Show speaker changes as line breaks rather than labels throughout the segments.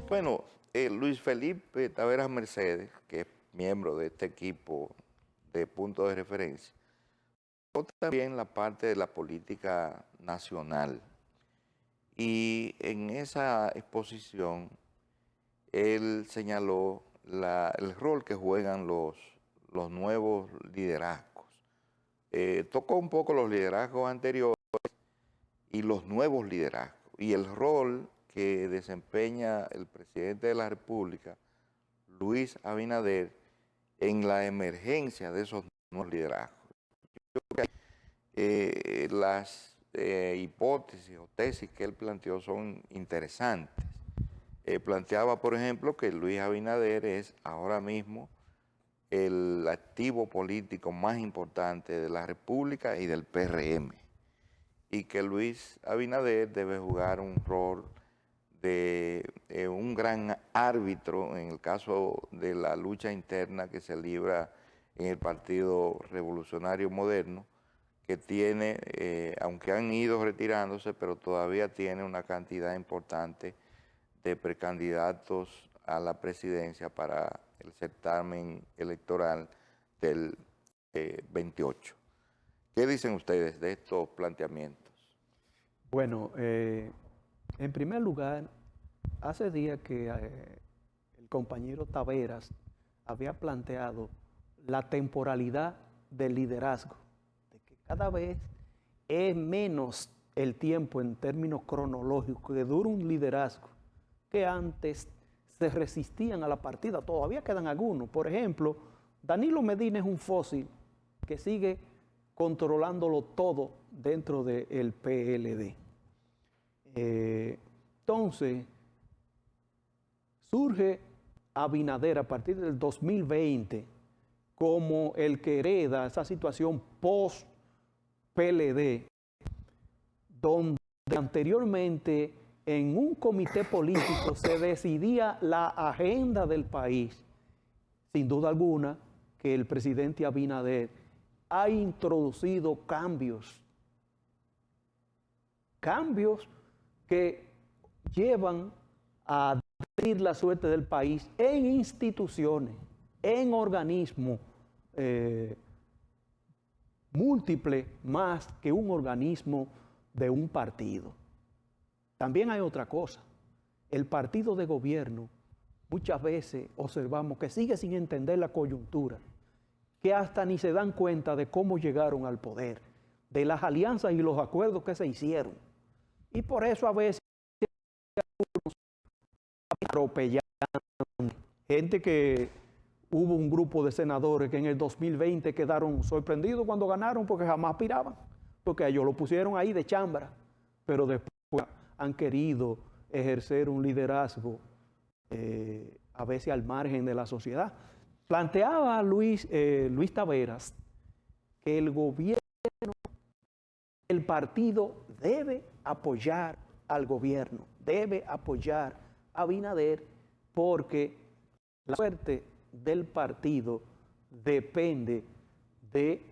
Bueno, Luis Felipe Taveras Mercedes, que es miembro de este equipo de punto de referencia, tocó también la parte de la política nacional. Y en esa exposición, él señaló el rol que juegan los nuevos liderazgos. Tocó un poco los liderazgos anteriores y los nuevos liderazgos, y el rol que desempeña el presidente de la República, Luis Abinader, en la emergencia de esos nuevos liderazgos. Yo creo que las hipótesis o tesis que él planteó son interesantes. Planteaba, por ejemplo, que Luis Abinader es ahora mismo el activo político más importante de la República y del PRM, y que Luis Abinader debe jugar un rol de un gran árbitro en el caso de la lucha interna que se libra en el Partido Revolucionario Moderno, que tiene, aunque han ido retirándose, pero todavía tiene una cantidad importante de precandidatos a la presidencia para el certamen electoral del 28. ¿Qué dicen ustedes de estos planteamientos?
Bueno, en primer lugar, hace días que el compañero Taveras había planteado la temporalidad del liderazgo, de que cada vez es menos el tiempo en términos cronológicos que dura un liderazgo, que antes se resistían a la partida. Todavía quedan algunos. Por ejemplo, Danilo Medina es un fósil que sigue controlándolo todo dentro del PLD. Entonces, surge Abinader a partir del 2020 como el que hereda esa situación post-PLD, donde anteriormente en un comité político se decidía la agenda del país. Sin duda alguna que el presidente Abinader ha introducido cambios que llevan a decidir la suerte del país en instituciones, en organismos múltiples más que un organismo de un partido. También hay otra cosa. El partido de gobierno muchas veces observamos que sigue sin entender la coyuntura, que hasta ni se dan cuenta de cómo llegaron al poder, de las alianzas y los acuerdos que se hicieron. Y por eso a veces atropellaron gente que hubo un grupo de senadores que en el 2020 quedaron sorprendidos cuando ganaron porque jamás aspiraban, porque ellos lo pusieron ahí de chambra, pero después han querido ejercer un liderazgo a veces al margen de la sociedad. Planteaba Luis Taveras que el gobierno, el partido debe apoyar al gobierno, debe apoyar a Abinader, porque la suerte del partido depende de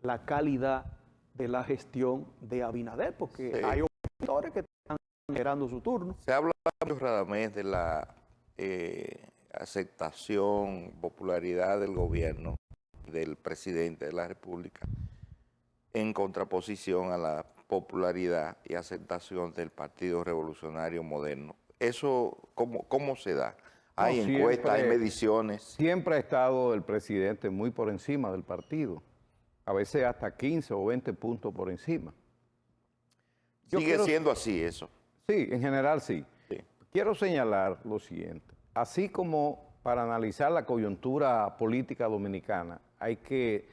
la calidad de la gestión de Abinader, porque sí, hay opositores que están esperando su turno.
Se habla mucho, Radamés, de la aceptación, popularidad del gobierno, del presidente de la República, en contraposición a la popularidad y aceptación del Partido Revolucionario Moderno. ¿Eso cómo se da? ¿Hay encuestas, hay mediciones?
Siempre ha estado el presidente muy por encima del partido, a veces hasta 15 o 20 puntos por encima.
¿Sigue siendo así eso?
Sí, en general sí. Quiero señalar lo siguiente. Así como para analizar la coyuntura política dominicana hay que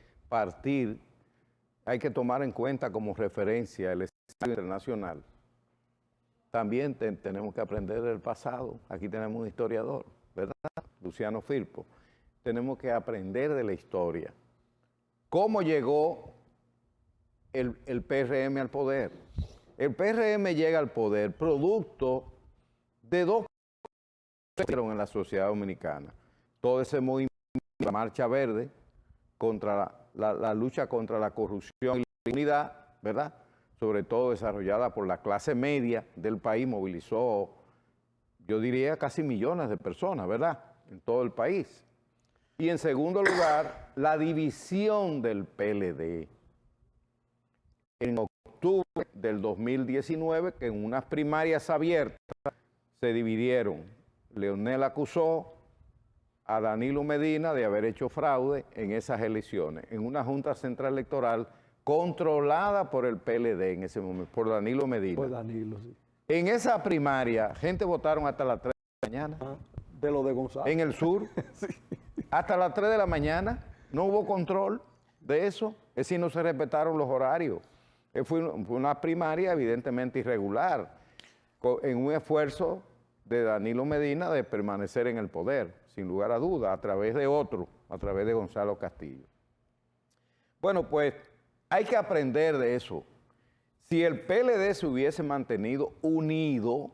tomar en cuenta como referencia el escenario internacional, también tenemos que aprender del pasado. Aquí tenemos un historiador, ¿verdad? Luciano Firpo. Tenemos que aprender de la historia. ¿Cómo llegó el PRM al poder? El PRM llega al poder producto de dos cosas en la sociedad dominicana. Todo ese movimiento, la Marcha Verde, contra la lucha contra la corrupción y la impunidad, ¿verdad? sobre todo desarrollada por la clase media del país, movilizó, yo diría, casi millones de personas, ¿verdad?, en todo el país. Y en segundo lugar, la división del PLD. En octubre del 2019, que en unas primarias abiertas se dividieron. Leonel acusó a Danilo Medina de haber hecho fraude en esas elecciones, en una Junta Central Electoral controlada por el PLD en ese momento, por Danilo Medina.
Pues Danilo, sí.
En esa primaria, gente votaron hasta las 3 de la mañana.
De lo de Gonzalo.
En el sur,
Sí.
hasta las 3 de la mañana, no hubo control de eso, es decir, no se respetaron los horarios. Fue una primaria evidentemente irregular, en un esfuerzo de Danilo Medina de permanecer en el poder, sin lugar a duda, a través de otro, a través de Gonzalo Castillo. Bueno, pues hay que aprender de eso. Si el PLD se hubiese mantenido unido,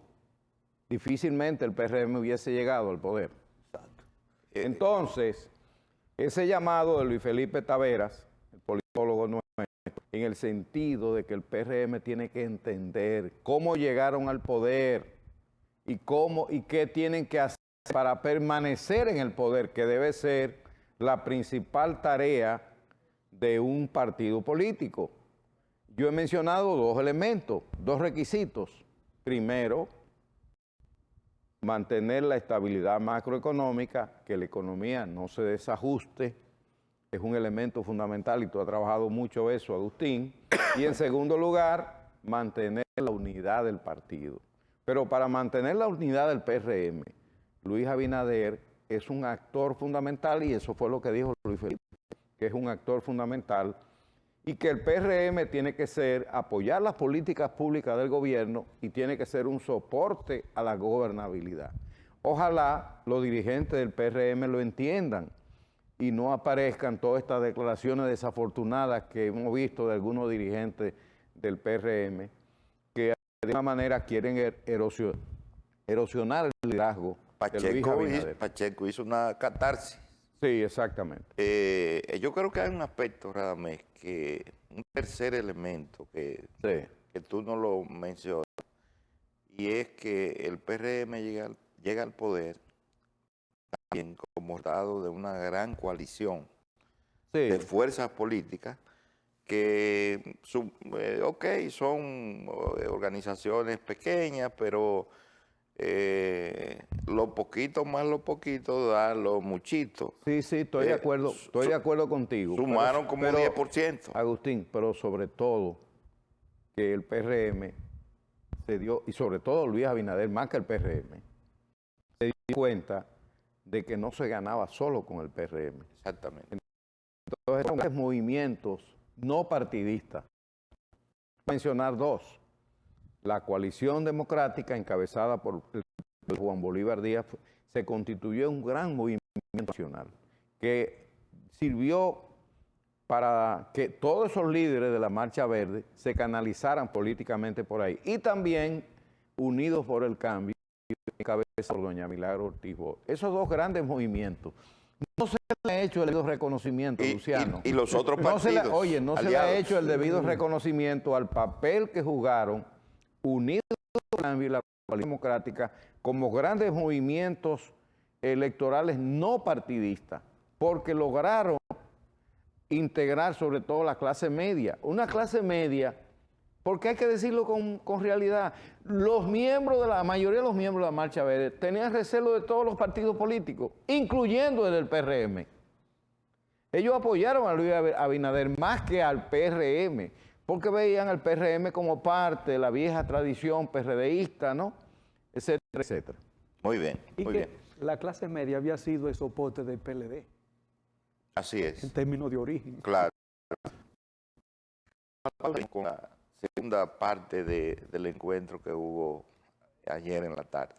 difícilmente el PRM hubiese llegado al poder.
Exacto.
Entonces, ese llamado de Luis Felipe Taveras, el politólogo nuestro, en el sentido de que el PRM tiene que entender cómo llegaron al poder y qué tienen que hacer para permanecer en el poder, que debe ser la principal tarea de un partido político. Yo he mencionado 2 elementos, 2 requisitos. Primero, mantener la estabilidad macroeconómica, que la economía no se desajuste, es un elemento fundamental y tú has trabajado mucho eso, Agustín. Y en segundo lugar, mantener la unidad del partido. Pero para mantener la unidad del PRM, Luis Abinader es un actor fundamental, y eso fue lo que dijo Luis Felipe, que es un actor fundamental, y que el PRM tiene que apoyar las políticas públicas del gobierno y tiene que ser un soporte a la gobernabilidad. Ojalá los dirigentes del PRM lo entiendan y no aparezcan todas estas declaraciones desafortunadas que hemos visto de algunos dirigentes del PRM, que de alguna manera quieren erosionar el liderazgo de Luis Abinader.
Pacheco hizo una catarsis.
Sí, exactamente.
Yo creo que hay un aspecto, Radamés, que un tercer elemento que tú no lo mencionas, y es que el PRM llega al poder también como resultado de una gran coalición de fuerzas políticas que, son organizaciones pequeñas, pero lo poquito más lo poquito da lo muchito.
Sí, estoy de acuerdo contigo.
Sumaron como 10%.
Agustín, pero sobre todo que el PRM se dio, y sobre todo Luis Abinader, más que el PRM, se dio cuenta de que no se ganaba solo con el PRM.
Exactamente.
Entonces, estos movimientos no partidistas, voy a mencionar 2. La coalición democrática encabezada por Juan Bolívar Díaz se constituyó en un gran movimiento nacional que sirvió para que todos esos líderes de la Marcha Verde se canalizaran políticamente por ahí. Y también Unidos por el Cambio, encabezado por doña Milagro Ortiz Bosch. Esos 2 grandes movimientos. No se le ha hecho el debido reconocimiento, Luciano.
Y los otros partidos.
No se le ha hecho el debido reconocimiento al papel que jugaron Unidos por el Cambio y la Coalición Democrática como grandes movimientos electorales no partidistas, porque lograron integrar sobre todo la clase media. Una clase media, porque hay que decirlo con realidad, la mayoría de los miembros de la Marcha Verde tenían recelo de todos los partidos políticos, incluyendo el del PRM. Ellos apoyaron a Luis Abinader más que al PRM, porque veían al PRM como parte de la vieja tradición PRDista, ¿no? Etcétera, etcétera.
Muy bien,
Y
muy
que
bien.
la clase media había sido el soporte del PLD,
Así es.
en términos de origen.
Claro. Con la segunda parte del encuentro que hubo ayer en la tarde.